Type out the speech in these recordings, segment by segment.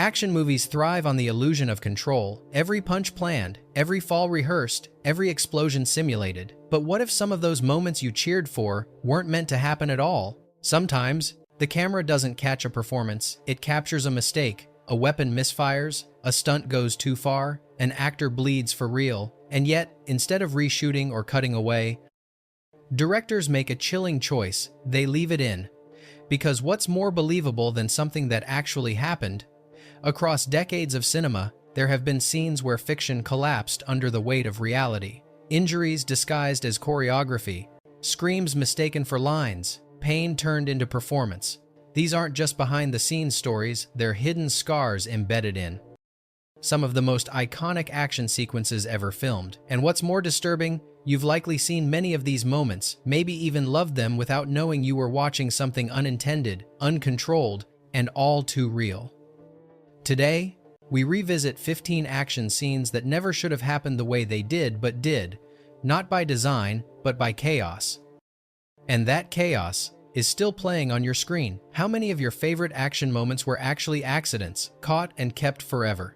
Action movies thrive on the illusion of control, every punch planned, every fall rehearsed, every explosion simulated. But what if some of those moments you cheered for weren't meant to happen at all? Sometimes, the camera doesn't catch a performance, it captures a mistake. A weapon misfires, a stunt goes too far, an actor bleeds for real, and yet, instead of reshooting or cutting away, directors make a chilling choice. They leave it in. Because what's more believable than something that actually happened? Across decades of cinema, there have been scenes where fiction collapsed under the weight of reality. Injuries disguised as choreography, screams mistaken for lines, pain turned into performance. These aren't just behind-the-scenes stories, they're hidden scars embedded in some of the most iconic action sequences ever filmed. And what's more disturbing, you've likely seen many of these moments, maybe even loved them without knowing you were watching something unintended, uncontrolled, and all too real. Today, we revisit 15 action scenes that never should have happened the way they did, but did, not by design, but by chaos. And that chaos is still playing on your screen. How many of your favorite action moments were actually accidents, caught and kept forever?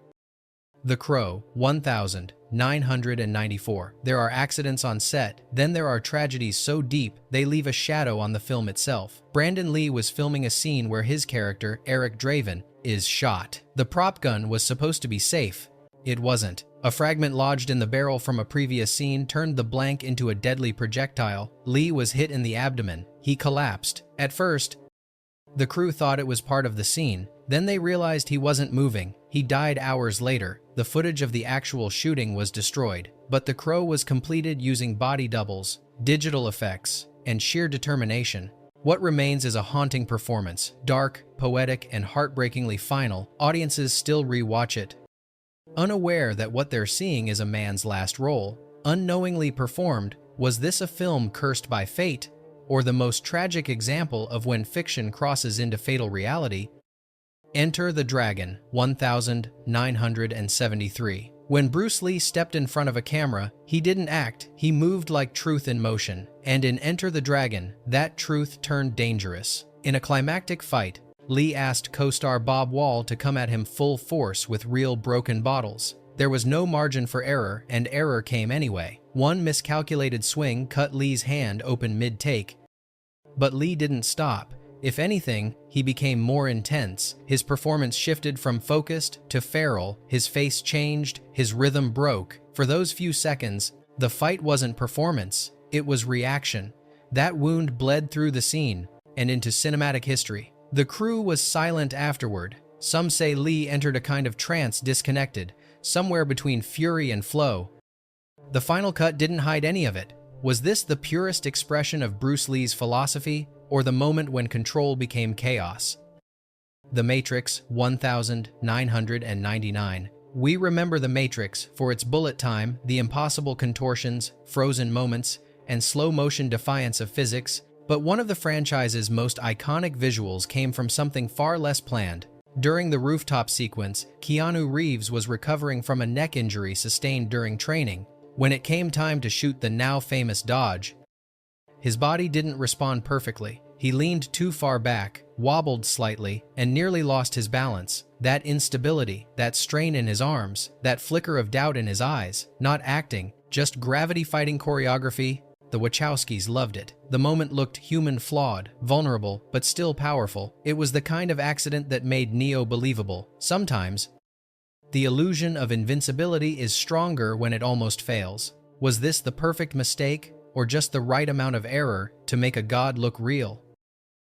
The Crow, 1994. There are accidents on set, then there are tragedies so deep they leave a shadow on the film itself. Brandon Lee was filming a scene where his character, Eric Draven, is shot. The prop gun was supposed to be safe. It wasn't. A fragment lodged in the barrel from a previous scene turned the blank into a deadly projectile. Lee was hit in the abdomen. He collapsed. At first, the crew thought it was part of the scene. Then they realized he wasn't moving. He died hours later. The footage of the actual shooting was destroyed. But The Crow was completed using body doubles, digital effects, and sheer determination. What remains is a haunting performance. Dark, poetic, and heartbreakingly final. Audiences still rewatch it, unaware that what they're seeing is a man's last role, unknowingly performed. Was this a film cursed by fate, or the most tragic example of when fiction crosses into fatal reality? Enter the Dragon, 1973. When Bruce Lee stepped in front of a camera, he didn't act, he moved like truth in motion. And in Enter the Dragon, that truth turned dangerous. In a climactic fight, Lee asked co-star Bob Wall to come at him full force with real broken bottles. There was no margin for error, and error came anyway. One miscalculated swing cut Lee's hand open mid-take. But Lee didn't stop. If anything, he became more intense. His performance shifted from focused to feral. His face changed, his rhythm broke. For those few seconds, the fight wasn't performance, it was reaction. That wound bled through the scene and into cinematic history. The crew was silent afterward. Some say Lee entered a kind of trance, disconnected, somewhere between fury and flow. The final cut didn't hide any of it. Was this the purest expression of Bruce Lee's philosophy, or the moment when control became chaos? The Matrix, 1999. We remember The Matrix for its bullet time, the impossible contortions, frozen moments, and slow-motion defiance of physics. But one of the franchise's most iconic visuals came from something far less planned. During the rooftop sequence, Keanu Reeves was recovering from a neck injury sustained during training. When it came time to shoot the now famous dodge, his body didn't respond perfectly. He leaned too far back, wobbled slightly, and nearly lost his balance. That instability, that strain in his arms, that flicker of doubt in his eyes, not acting, just gravity-fighting choreography. The Wachowskis loved it. The moment looked human, flawed, vulnerable, but still powerful. It was the kind of accident that made Neo believable. Sometimes, the illusion of invincibility is stronger when it almost fails. Was this the perfect mistake, or just the right amount of error to make a god look real?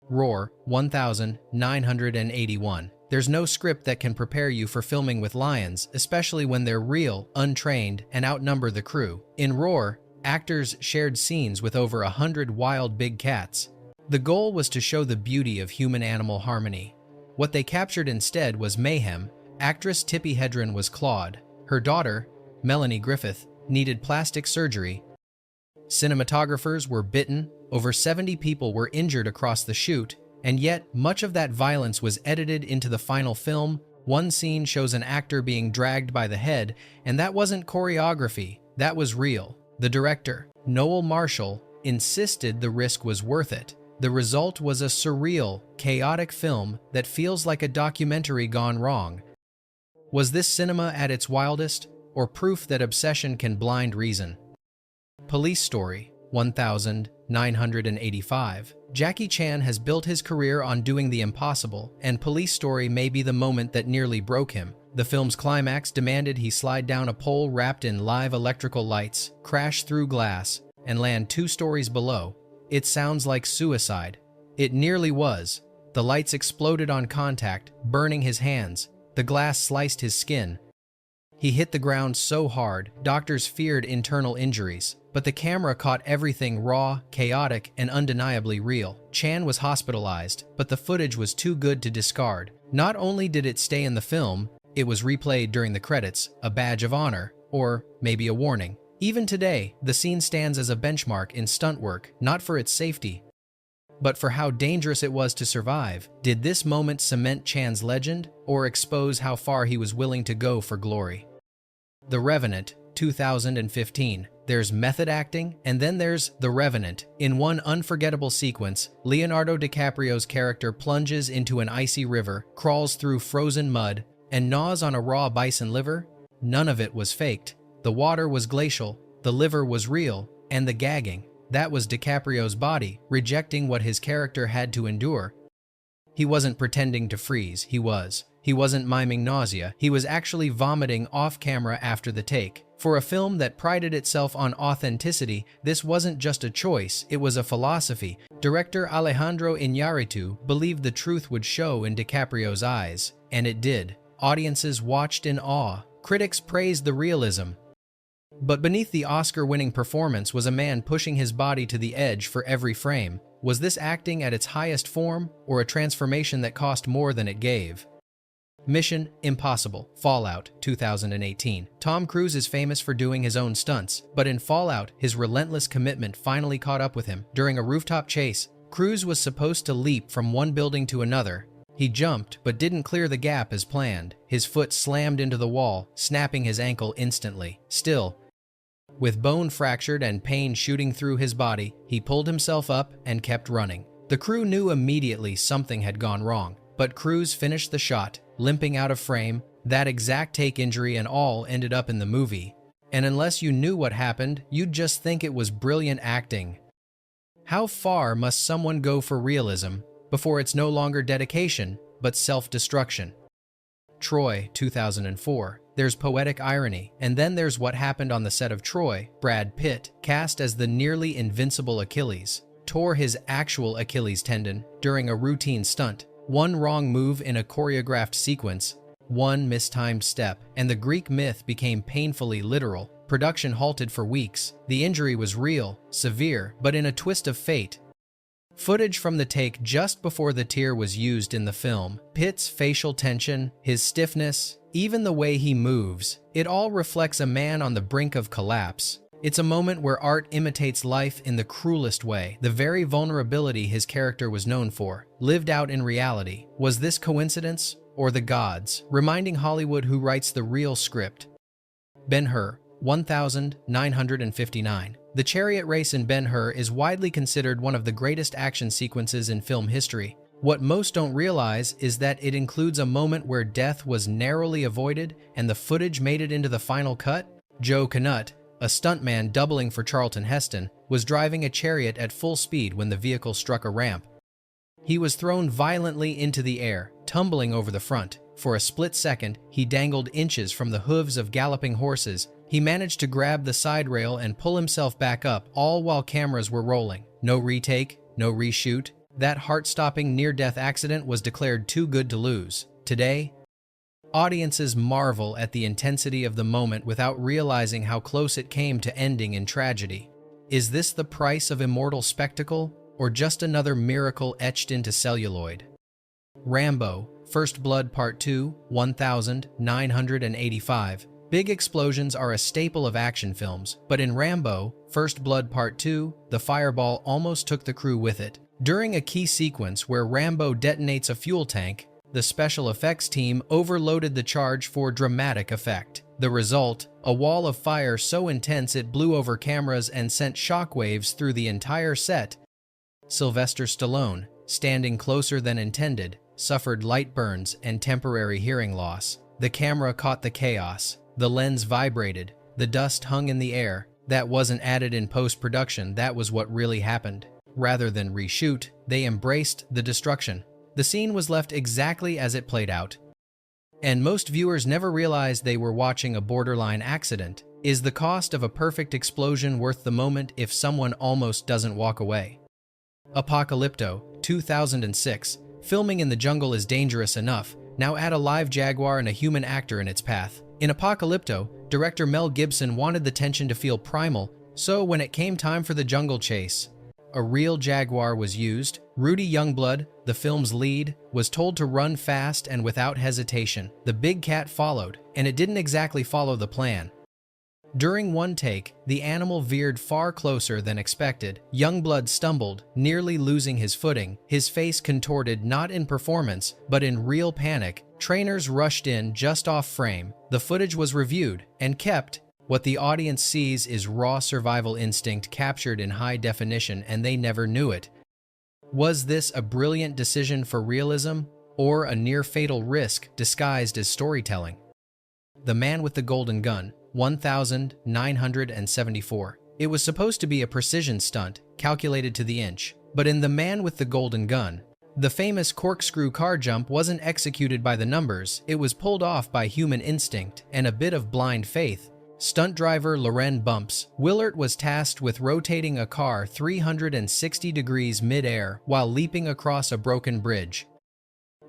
Roar, 1981. There's no script that can prepare you for filming with lions, especially when they're real, untrained, and outnumber the crew. In Roar, actors shared scenes with over 100 wild big cats. The goal was to show the beauty of human-animal harmony. What they captured instead was mayhem. Actress Tippi Hedren was clawed. Her daughter, Melanie Griffith, needed plastic surgery. Cinematographers were bitten. Over 70 people were injured across the shoot, and yet much of that violence was edited into the final film. One scene shows an actor being dragged by the head, and that wasn't choreography, that was real. The director, Noel Marshall, insisted the risk was worth it. The result was a surreal, chaotic film that feels like a documentary gone wrong. Was this cinema at its wildest, or proof that obsession can blind reason? Police Story, 1985. Jackie Chan has built his career on doing the impossible, and Police Story may be the moment that nearly broke him. The film's climax demanded he slide down a pole wrapped in live electrical lights, crash through glass, and land 2 stories below. It sounds like suicide. It nearly was. The lights exploded on contact, burning his hands. The glass sliced his skin. He hit the ground so hard, doctors feared internal injuries. But the camera caught everything raw, chaotic, and undeniably real. Chan was hospitalized, but the footage was too good to discard. Not only did it stay in the film, it was replayed during the credits, a badge of honor, or maybe a warning. Even today, the scene stands as a benchmark in stunt work, not for its safety, but for how dangerous it was to survive. Did this moment cement Chan's legend, or expose how far he was willing to go for glory? The Revenant, 2015. There's method acting, and then there's The Revenant. In one unforgettable sequence, Leonardo DiCaprio's character plunges into an icy river, crawls through frozen mud, and gnaws on a raw bison liver. None of it was faked. The water was glacial, the liver was real, and the gagging, that was DiCaprio's body, rejecting what his character had to endure. He wasn't pretending to freeze, he wasn't miming nausea, he was actually vomiting off camera after the take. For a film that prided itself on authenticity, this wasn't just a choice, it was a philosophy. Director Alejandro Iñárritu believed the truth would show in DiCaprio's eyes, and it did. Audiences watched in awe. Critics praised the realism. But beneath the Oscar-winning performance was a man pushing his body to the edge for every frame. Was this acting at its highest form, or a transformation that cost more than it gave? Mission Impossible, Fallout, 2018. Tom Cruise is famous for doing his own stunts, but in Fallout, his relentless commitment finally caught up with him. During a rooftop chase, Cruise was supposed to leap from one building to another. He jumped, but didn't clear the gap as planned. His foot slammed into the wall, snapping his ankle instantly. Still, with bone fractured and pain shooting through his body, he pulled himself up and kept running. The crew knew immediately something had gone wrong, but Cruise finished the shot, limping out of frame. That exact take injury and all ended up in the movie. And unless you knew what happened, you'd just think it was brilliant acting. How far must someone go for realism before it's no longer dedication, but self-destruction? Troy, 2004. There's poetic irony, and then there's what happened on the set of Troy. Brad Pitt, cast as the nearly invincible Achilles, tore his actual Achilles tendon during a routine stunt. One wrong move in a choreographed sequence, one mistimed step, and the Greek myth became painfully literal. Production halted for weeks. The injury was real, severe, but in a twist of fate. Footage from the take just before the tear was used in the film. Pitt's facial tension, his stiffness, even the way he moves, it all reflects a man on the brink of collapse. It's a moment where art imitates life in the cruelest way. The very vulnerability his character was known for, lived out in reality. Was this coincidence, or the gods, reminding Hollywood who writes the real script? Ben-Hur, 1959. The chariot race in Ben-Hur is widely considered one of the greatest action sequences in film history. What most don't realize is that it includes a moment where death was narrowly avoided and the footage made it into the final cut. Joe Knut, a stuntman doubling for Charlton Heston, was driving a chariot at full speed when the vehicle struck a ramp. He was thrown violently into the air, tumbling over the front. For a split second, he dangled inches from the hooves of galloping horses. He managed to grab the side rail and pull himself back up, all while cameras were rolling. No retake, no reshoot. That heart-stopping near-death accident was declared too good to lose. Today, audiences marvel at the intensity of the moment without realizing how close it came to ending in tragedy. Is this the price of immortal spectacle, or just another miracle etched into celluloid? Rambo, First Blood Part 2, 1985. Big explosions are a staple of action films, but in Rambo, First Blood Part 2, the fireball almost took the crew with it. During a key sequence where Rambo detonates a fuel tank, the special effects team overloaded the charge for dramatic effect. The result, a wall of fire so intense it blew over cameras and sent shockwaves through the entire set. Sylvester Stallone, standing closer than intended, suffered light burns and temporary hearing loss. The camera caught the chaos. The lens vibrated. The dust hung in the air. That wasn't added in post-production, that was what really happened. Rather than reshoot, they embraced the destruction. The scene was left exactly as it played out. And most viewers never realized they were watching a borderline accident. Is the cost of a perfect explosion worth the moment if someone almost doesn't walk away? Apocalypto, 2006. Filming in the jungle is dangerous enough. Now add a live jaguar and a human actor in its path. In Apocalypto, director Mel Gibson wanted the tension to feel primal, so when it came time for the jungle chase, a real jaguar was used. Rudy Youngblood, the film's lead, was told to run fast and without hesitation. The big cat followed, and it didn't exactly follow the plan. During one take, the animal veered far closer than expected. Youngblood stumbled, nearly losing his footing, his face contorted not in performance, but in real panic. Trainers rushed in just off frame. The footage was reviewed and kept. What the audience sees is raw survival instinct captured in high definition, and they never knew it. Was this a brilliant decision for realism, or a near-fatal risk disguised as storytelling? The Man with the Golden Gun, 1974. It was supposed to be a precision stunt, calculated to the inch. But in The Man with the Golden Gun, the famous corkscrew car jump wasn't executed by the numbers, it was pulled off by human instinct and a bit of blind faith. Stunt driver Loren Bumps Willert was tasked with rotating a car 360 degrees mid-air while leaping across a broken bridge.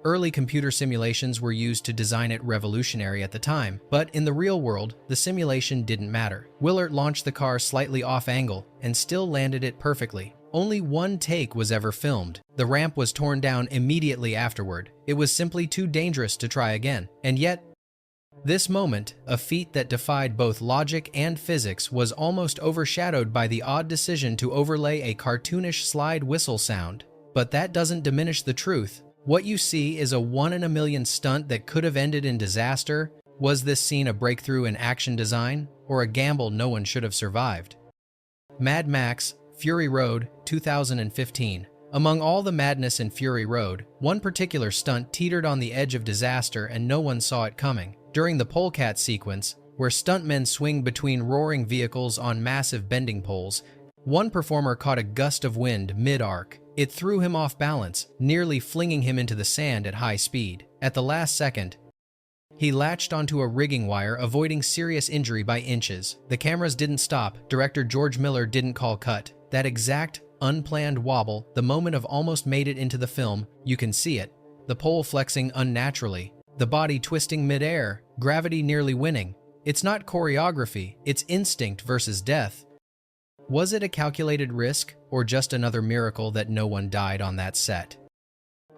Early computer simulations were used to design it revolutionary at the time, but in the real world, the simulation didn't matter. Willert launched the car slightly off-angle and still landed it perfectly. Only one take was ever filmed. The ramp was torn down immediately afterward. It was simply too dangerous to try again. And yet, this moment, a feat that defied both logic and physics, was almost overshadowed by the odd decision to overlay a cartoonish slide whistle sound. But that doesn't diminish the truth. What you see is a 1 in a million stunt that could have ended in disaster. Was this scene a breakthrough in action design, or a gamble no one should have survived? Mad Max, Fury Road, 2015. Among all the madness in Fury Road, one particular stunt teetered on the edge of disaster and no one saw it coming. During the polecat sequence, where stuntmen swing between roaring vehicles on massive bending poles, one performer caught a gust of wind mid-arc. It threw him off balance, nearly flinging him into the sand at high speed. At the last second, he latched onto a rigging wire, avoiding serious injury by inches. The cameras didn't stop. Director George Miller didn't call cut. That exact, unplanned wobble, the moment of almost made it into the film, you can see it. The pole flexing unnaturally, the body twisting mid-air, gravity nearly winning. It's not choreography, it's instinct versus death. Was it a calculated risk, or just another miracle that no one died on that set?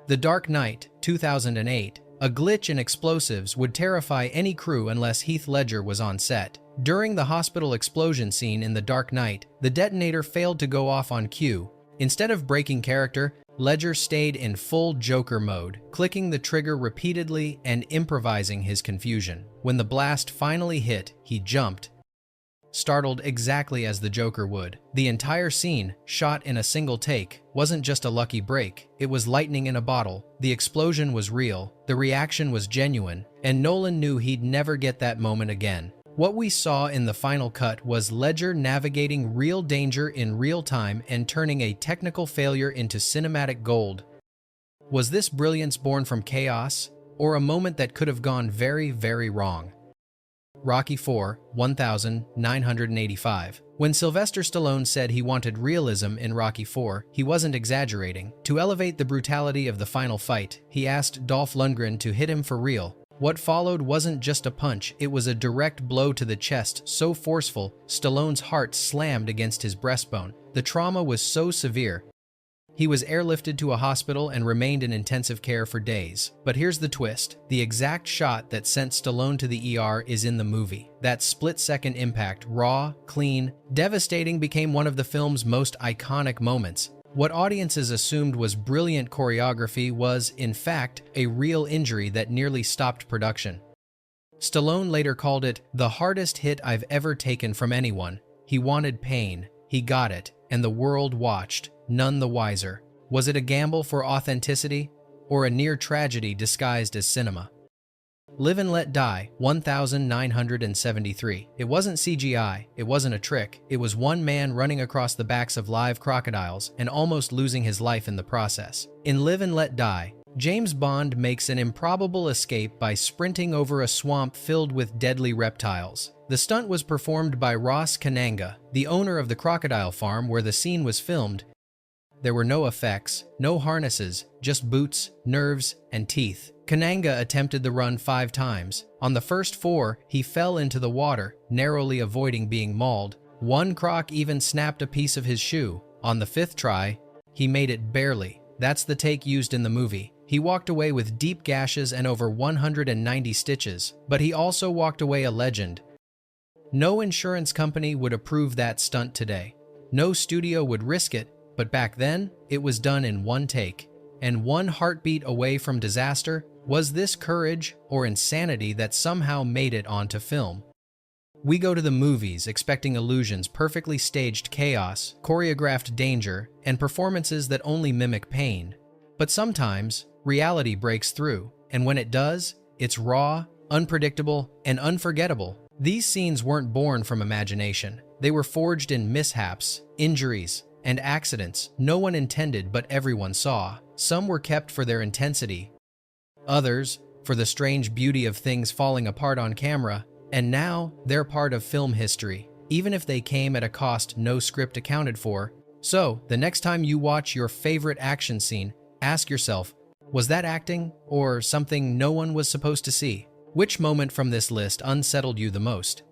The Dark Knight, 2008. A glitch in explosives would terrify any crew unless Heath Ledger was on set. During the hospital explosion scene in The Dark Knight, the detonator failed to go off on cue. Instead of breaking character, Ledger stayed in full Joker mode, clicking the trigger repeatedly and improvising his confusion. When the blast finally hit, he jumped, startled exactly as the Joker would. The entire scene, shot in a single take, wasn't just a lucky break, it was lightning in a bottle. The explosion was real, the reaction was genuine, and Nolan knew he'd never get that moment again. What we saw in the final cut was Ledger navigating real danger in real time and turning a technical failure into cinematic gold. Was this brilliance born from chaos, or a moment that could have gone very, very wrong? Rocky IV, 1985. When Sylvester Stallone said he wanted realism in Rocky IV, he wasn't exaggerating. To elevate the brutality of the final fight, he asked Dolph Lundgren to hit him for real. What followed wasn't just a punch, it was a direct blow to the chest, so forceful, Stallone's heart slammed against his breastbone. The trauma was so severe, he was airlifted to a hospital and remained in intensive care for days. But here's the twist. The exact shot that sent Stallone to the ER is in the movie. That split-second impact, raw, clean, devastating, became one of the film's most iconic moments. What audiences assumed was brilliant choreography was, in fact, a real injury that nearly stopped production. Stallone later called it the hardest hit I've ever taken from anyone. He wanted pain, he got it, and the world watched, none the wiser. Was it a gamble for authenticity, or a near tragedy disguised as cinema? Live and Let Die, 1973. It wasn't CGI, it wasn't a trick, it was one man running across the backs of live crocodiles and almost losing his life in the process. In Live and Let Die, James Bond makes an improbable escape by sprinting over a swamp filled with deadly reptiles. The stunt was performed by Ross Kananga, the owner of the crocodile farm where the scene was filmed. There were no effects, no harnesses, just boots, nerves, and teeth. Kananga attempted the run 5 times. On the first 4, he fell into the water, narrowly avoiding being mauled. One croc even snapped a piece of his shoe. On the 5th try, he made it barely. That's the take used in the movie. He walked away with deep gashes and over 190 stitches, but he also walked away a legend. No insurance company would approve that stunt today. No studio would risk it, but back then, it was done in one take. And one heartbeat away from disaster. Was this courage or insanity that somehow made it onto film? We go to the movies expecting illusions, perfectly staged chaos, choreographed danger, and performances that only mimic pain. But sometimes, reality breaks through, and when it does, it's raw, unpredictable, and unforgettable. These scenes weren't born from imagination. They were forged in mishaps, injuries, and accidents no one intended but everyone saw. Some were kept for their intensity, others for the strange beauty of things falling apart on camera, and now they're part of film history, even if they came at a cost no script accounted for. So, the next time you watch your favorite action scene, ask yourself, was that acting or something no one was supposed to see? Which moment from this list unsettled you the most?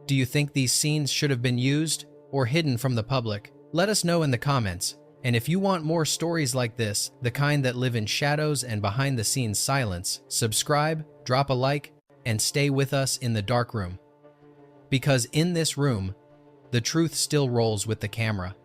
Do you think these scenes should have been used or hidden from the public? Let us know in the comments. And if you want more stories like this, the kind that live in shadows and behind-the-scenes silence, subscribe, drop a like, and stay with us in the dark room. Because in this room, the truth still rolls with the camera.